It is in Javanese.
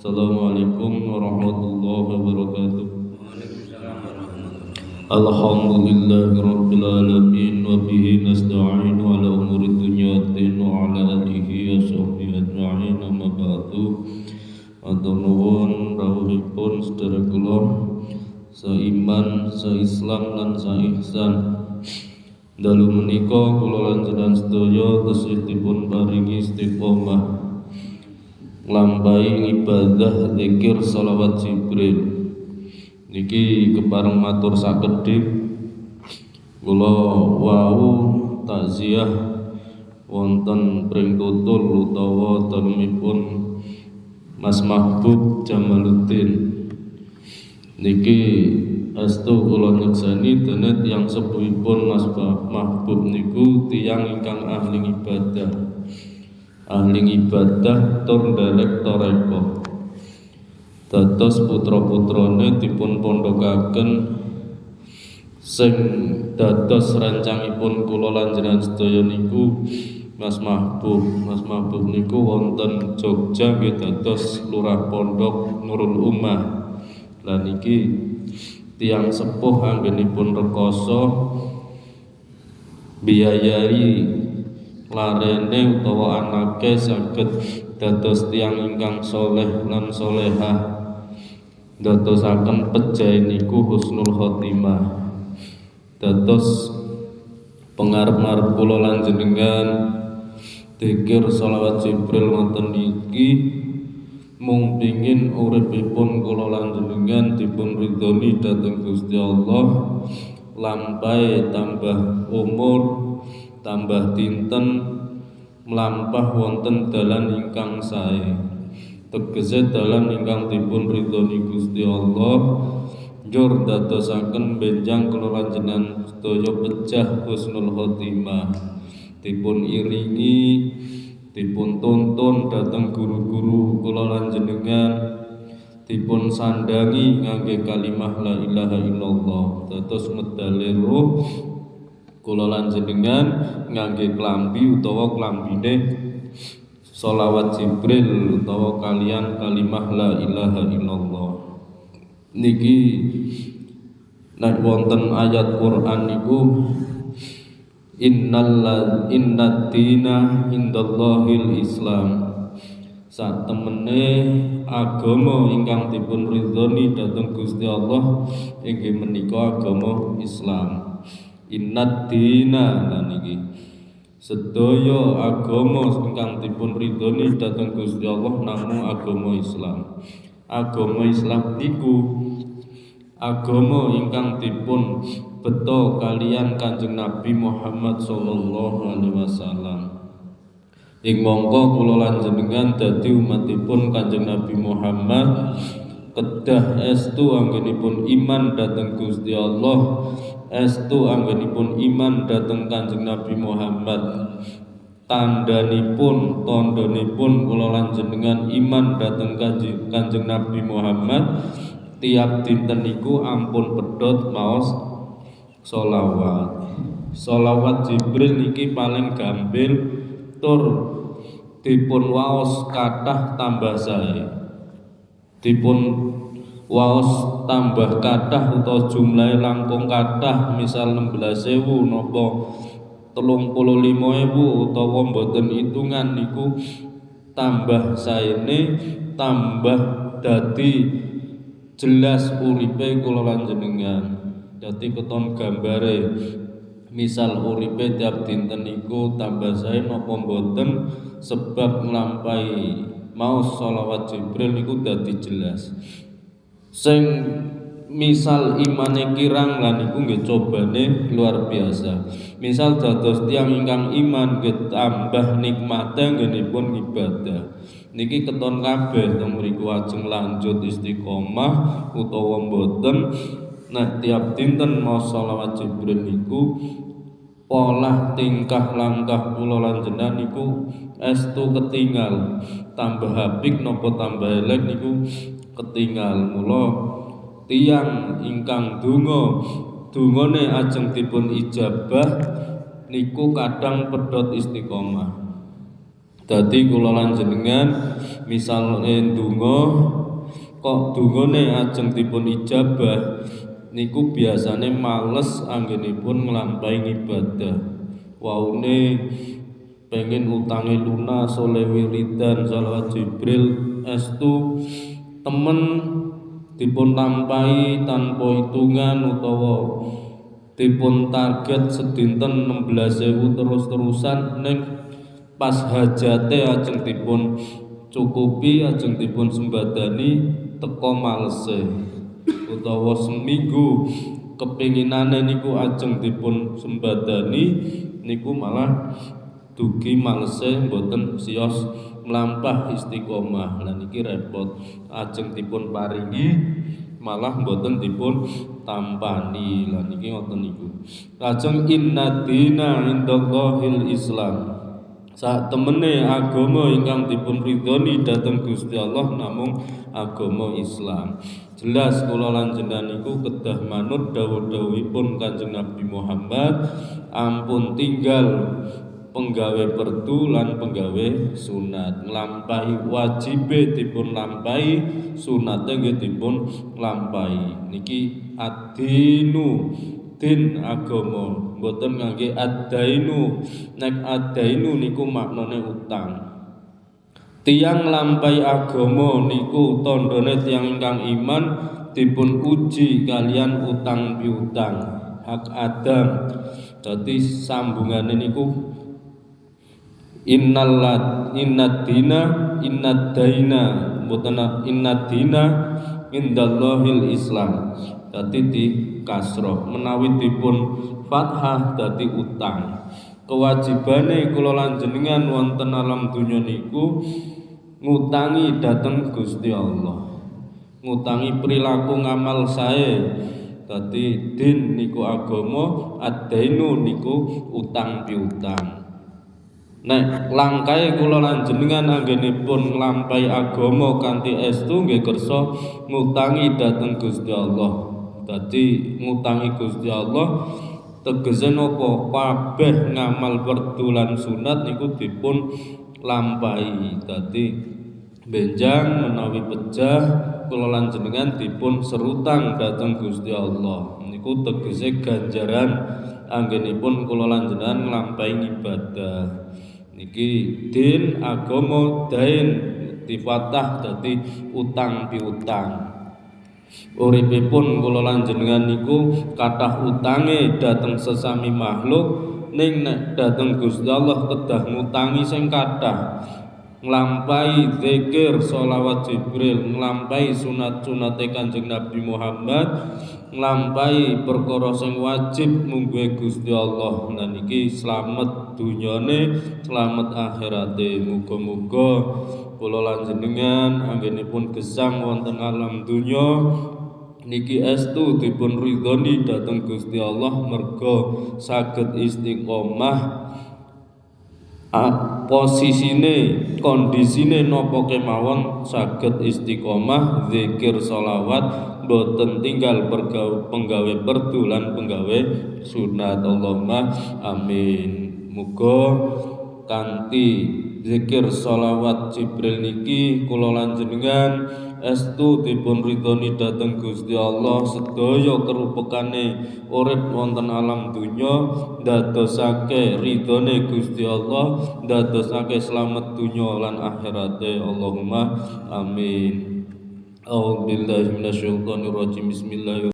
Assalamualaikum warahmatullahi wabarakatuh. Alhamdulillahirabbil alamin wa bihi nasta'in ala umuri dunya waddin wa ala alihi washabbihi ajma'in amma ba'du. Matur nuwun rawuhipun sedherek kula seiman, seislam lan seihsan. Dalu menika kula lan jenengan sedaya tasih dipun paringi istiqomah nglampahi ibadah zikir shalawat Jibril. Niki kepareng matur sakedhik kula wau takziah wonten pring tutul utawa dalemipun Mas Mahbub Jamaluddin. Niki astu kula nyekseni dene tiyang sepuhipun Mas Mahbub niku tiyang ingkang ahli ibadah tur nderek toreko. Dados putra-putrane dipun pondokaken sing dados rancangipun kula lan jenengan sedaya niku Mas Mahbub niku wonten Jogja nggih dados Lurah Pondok Nurul Ummah. Lah niki tiyang sepuh anggenipun rekoso biayai larene utawa anake saged dados tiyang ingkang soleh lan solehah, dadosaken pejai niku husnul khotimah. Dados pengarep-arep kula lan jenengan dzikir shalawat Jibril wonten niki mung pingin uripipun kula lan jenengan dipun ridhoni dhateng Gusti Allah, lampahe tambah umur, tambah dinten, mlampah wonten dalan ingkang sae. Tegese dalan ingkang dipun ridhoni Gusti Allah njur dadosaken benjang kula lan jenengan sedaya pejah husnul khotimah, dipun iringi, dipun tuntun dhateng guru-guru kula lan jenengan, dipun sandangi ngangge kalimah la ilaha illallah. Dados medale ruh kula lan jenengan ngangge klambi utawa klambine shalawat Jibril utawa kalian kalimah la ilaha illallah. Niki nek wonten ayat Quran niku innad dina indallahil Islam. Satemene agama ingkang dipun ridhoni dhateng Gusti Allah inggih menika agama Islam. Innad dina lan niki sedaya agama ingkang dipun ridhoni dhateng Gusti Allah namung agama Islam. Agama Islam niku agama ingkang dipun beto kalian Kanjeng Nabi Muhammad sallallahu alaihi wasallam. Ing mongko kula lan jenengan dadi umatipun Kanjeng Nabi Muhammad kedah estu anggenipun iman dhateng Gusti Allah, estu anggenipun iman dhateng Kanjeng Nabi Muhammad. Tandhanipun kula lan jenengan iman dhateng Kanjeng Nabi Muhammad tiap dinten niku ampun pedhot maos sholawat. Sholawat Jibril niki paling gampil tur dipun waos kathah tambah sae. Dipun waos tambah kathah utawa jumlahe langkung kathah, misal 16.000 napa 35.000 utawa mboten hitungan niku tambah saene tambah dadi jelas uripe kula lan jenengan. Dadi keton gambare misal uripe tiap dinten niku tambah sae napa mboten sebab nglampahi maos shalawat Jibril niku dadi jelas. Sing misal imane kirang lan niku nggih cobane luar biasa. Misal dados tiyang ingkang iman nggih tambah nikmate anggenipun ibadah. Niki keton kabeh teng mriku ajeng lanjut istiqomah utawa mboten. Nah tiap dinten maos shalawat Jibril niku pola tingkah langkah kula lan jenengan niku estu ketinggal. Tambah apik napa tambah elek niku ketinggal. Mula tiyang ingkang dungane ajeng dipun ijabah niku kadang pedhot istiqomah. Dadi kula lan jenengan misale ndonga kok dungane ajeng dipun ijabah niku biasane males anggenipun nglampahi ibadah. Waune pengen utange lunas oleh wiridan shalawat Jibril estu temen dipun lampahi tanpa hitungan utawa dipun target sedinten 16.000 terus-terusan ning pas hajate ajeng dipun cukupi ajeng dipun sembadani teko malese utawa seminggu kepinginane niku ajeng dipun sembadani niku malah dugi malese mboten siyos mlampah istiqomah. Lah niki repot ajeng dipun paringi malah mboten dipun tampani. Lah niki ngoten niku. Lajeng inna dina indallahil Islam. Sak temene agama ingkang dipun ridhoni dhateng Gusti Allah namung agama Islam. Jelas kula lan jenengan niku kedah manut dawuh-dawuhipun Kanjeng Nabi Muhammad ampun tinggal penggawe perdu lan penggawe sunat nglampahi wajibe dipun lampahi sunate nggih dipun lampahi niki ad-dinu din agama mboten ngangge ad-dainu nek ad-dainu niku maknane utang tiyang nglampahi agama niku tandane tiyang ingkang iman dipun uji kalian utang piutang hak Adam dadi sambungane niku innad dina indallahil Islam dadi di kasroh menawi dipun fathah dadi utang kewajibane kula lan jenengan wonten alam donya niku ngutangi dhateng Gusti Allah ngutangi perilaku ngamal sae dadi din niku agama ad-dainu niku utang piutang. Nek langkahe kula lan jenengan anggenipun nglampahi agama kanthi estu nggih kersa ngutangi dhateng Gusti Allah. Dadi ngutangi Gusti Allah tegese napa kabeh ngamal fardu lan sunat niku dipun lampahi. Dadi benjang menawi pejah kula lan jenengan dipun serutang dhateng Gusti Allah. Niku tegese ganjaran anggenipun kula lan jenengan nglampahi ibadah. Niki din agama dain difatah dadi utang piutang. Uripipun kula lan jenengan niku kathah utange dhateng sesami makhluk ning nek dhateng Gusti Allah kedah ngutangi sing kathah. Nglampahi zikir shalawat Jibril, nglampahi sunat-sunate Kanjeng Nabi Muhammad, nglampahi perkara sing wajib mungguhe Gusti Allah. Nah niki slamet dunyane, slamet akhirate. Muga-muga kula lan jenengan anggenipun gesang wonten alam dunya niki estu dipun ridhoni dhateng Gusti Allah merga saged istiqomah posisine kondisine napa kemawon saged istiqomah zikir sholawat boten tinggal penggawe perdu lan penggawe sunat. Allahumma amin. Muga kanthi zikir sholawat Jibril niki kula lan jenengan estu dipun ridhoni dhateng Gusti Allah sedaya kerupekane urip wonten alam dunya ndadosake ridhone Gusti Allah ndadosake slamet dunya lan akhirate. Allahumma amin. A'udzubillahi minasyaitonir rajim. Bismillahirrahmanirrahim.